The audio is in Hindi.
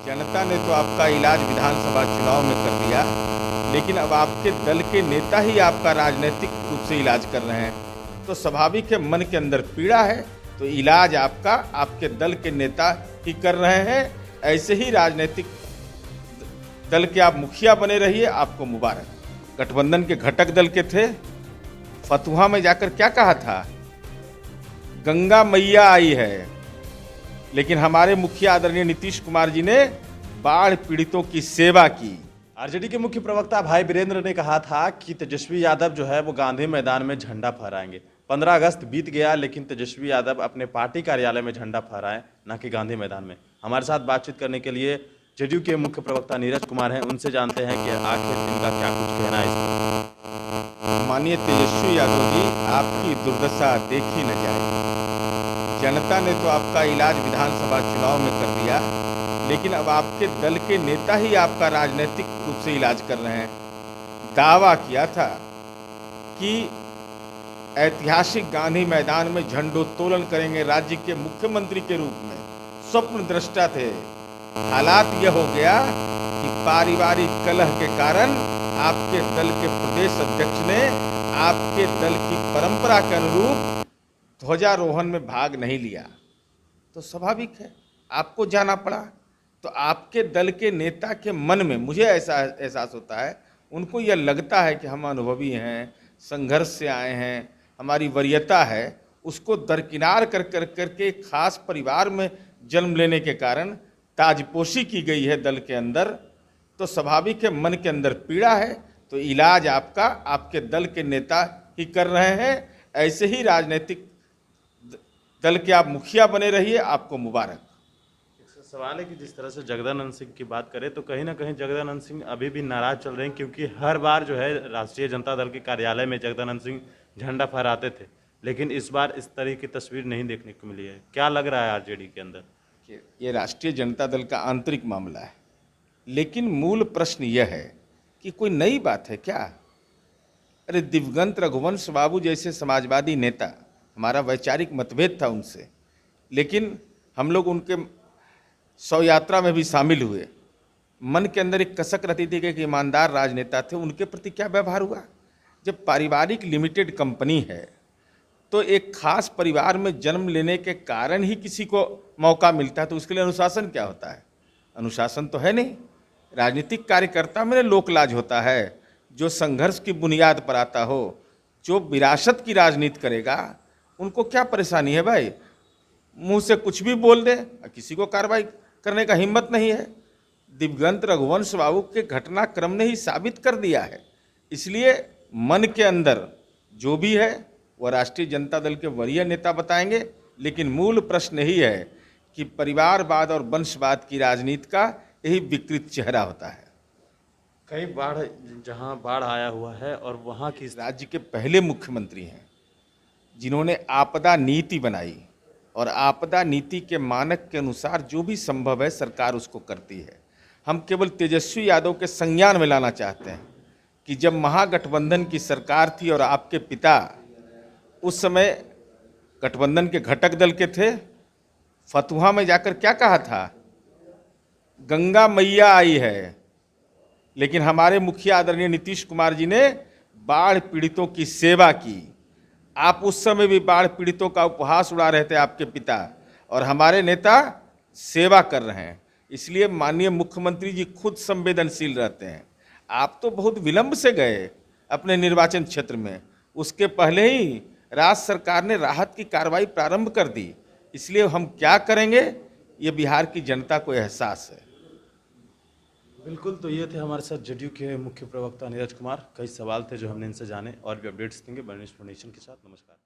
जनता ने तो आपका इलाज विधानसभा चुनाव में कर दिया, लेकिन अब आपके दल के नेता ही आपका राजनीतिक रूप से इलाज कर रहे हैं। तो स्वाभाविक है, मन के अंदर पीड़ा है, तो इलाज आपका आपके दल के नेता ही कर रहे हैं। ऐसे ही राजनीतिक दल के आप मुखिया बने रहिए, आपको मुबारक। गठबंधन के घटक दल के थे, फतुहा में जाकर क्या कहा था, गंगा मैया आई है, लेकिन हमारे मुखिया आदरणीय नीतीश कुमार जी ने बाढ़ पीड़ितों की सेवा की। आरजेडी के मुख्य प्रवक्ता भाई वीरेंद्र ने कहा था कि तेजस्वी यादव जो है वो गांधी मैदान में झंडा फहराएंगे। 15 अगस्त बीत गया, लेकिन तेजस्वी यादव अपने पार्टी कार्यालय में झंडा फहराएं, न कि गांधी मैदान में। हमारे साथ बातचीत करने के लिए जेडीयू के मुख्य प्रवक्ता नीरज कुमार हैं, उनसे जानते हैं कि आखिर इनका क्या कुछ कहना है इस पर। माननीय तेजस्वी यादव जी, आपकी दुर्दशा देखी न जाए। जनता ने तो आपका इलाज विधानसभा चुनाव में कर दिया, लेकिन अब आपके दल के नेता ही आपका राजनीतिक रूप से इलाज कर रहे हैं। दावा किया था कि ऐतिहासिक गांधी मैदान में झंडोत्तोलन करेंगे राज्य के मुख्यमंत्री के रूप में, स्वप्न दृष्टा थे। हालात यह हो गया कि पारिवारिक कलह के कारण आपके दल के प्रदेश अध्यक्ष ने आपके दल की परंपरा के अनुरूप ध्वजारोहण में भाग नहीं लिया। तो स्वाभाविक है, आपको जाना पड़ा। तो आपके दल के नेता के मन में, मुझे ऐसा एहसास होता है, उनको यह लगता है कि हम अनुभवी हैं, संघर्ष से आए हैं, हमारी वरीयता है, उसको दरकिनार कर करके खास परिवार में जन्म लेने के कारण ताजपोशी की गई है दल के अंदर। तो स्वाभाविक है, मन के अंदर पीड़ा है, तो इलाज आपका आपके दल के नेता ही कर रहे हैं। ऐसे ही राजनीतिक दल के आप मुखिया बने रहिए, आपको मुबारक। सवाल है कि जिस तरह से जगदानंद सिंह की बात करें तो कहीं ना कहीं जगदानंद सिंह अभी भी नाराज चल रहे हैं, क्योंकि हर बार जो है राष्ट्रीय जनता दल के कार्यालय में जगदानंद सिंह झंडा फहराते थे, लेकिन इस बार इस तरह की तस्वीर नहीं देखने को मिली है। क्या लग रहा है आरजेडी के अंदर? ये राष्ट्रीय जनता दल का आंतरिक मामला है, लेकिन मूल प्रश्न यह है कि कोई नई बात है क्या? अरे दिवंगत रघुवंश बाबू जैसे समाजवादी नेता, हमारा वैचारिक मतभेद था उनसे, लेकिन हम लोग उनके शव यात्रा में भी शामिल हुए। मन के अंदर एक कसक रहती थी कि ईमानदार राजनेता थे, उनके प्रति क्या व्यवहार हुआ? जब पारिवारिक लिमिटेड कंपनी है तो एक खास परिवार में जन्म लेने के कारण ही किसी को मौका मिलता है, तो उसके लिए अनुशासन क्या होता है? अनुशासन तो है नहीं। राजनीतिक कार्यकर्ता में लोकलाज होता है, जो संघर्ष की बुनियाद पर आता हो, जो विरासत की राजनीति करेगा, उनको क्या परेशानी है भाई? मुंह से कुछ भी बोल दे, किसी को कार्रवाई करने का हिम्मत नहीं है। दिवंगत रघुवंश बाबू के घटनाक्रम ने ही साबित कर दिया है। इसलिए मन के अंदर जो भी है वह राष्ट्रीय जनता दल के वरीय नेता बताएंगे, लेकिन मूल प्रश्न यही है कि परिवारवाद और वंशवाद की राजनीति का यही विकृत चेहरा होता है। कई बाढ़, जहां बाढ़ आया हुआ है और वहां की राज्य के पहले मुख्यमंत्री हैं जिन्होंने आपदा नीति बनाई, और आपदा नीति के मानक के अनुसार जो भी संभव है सरकार उसको करती है। हम केवल तेजस्वी यादव के संज्ञान में लाना चाहते हैं कि जब महागठबंधन की सरकार थी और आपके पिता उस समय गठबंधन के घटक दल के थे, फतुहा में जाकर क्या कहा था, गंगा मैया आई है, लेकिन हमारे मुखिया आदरणीय नीतीश कुमार जी ने बाढ़ पीड़ितों की सेवा की। आप उस समय भी बाढ़ पीड़ितों का उपहास उड़ा रहे थे आपके पिता, और हमारे नेता सेवा कर रहे हैं। इसलिए माननीय मुख्यमंत्री जी खुद संवेदनशील रहते हैं। आप तो बहुत विलंब से गए अपने निर्वाचन क्षेत्र में, उसके पहले ही राज्य सरकार ने राहत की कार्रवाई प्रारंभ कर दी। इसलिए हम क्या करेंगे, ये बिहार की जनता को एहसास है। बिल्कुल। तो ये थे हमारे साथ जेडीयू के मुख्य प्रवक्ता नीरज कुमार। कई सवाल थे जो हमने इनसे जाने, और भी अपडेट्स देंगे बर्निश फाउंडेशन के साथ। नमस्कार।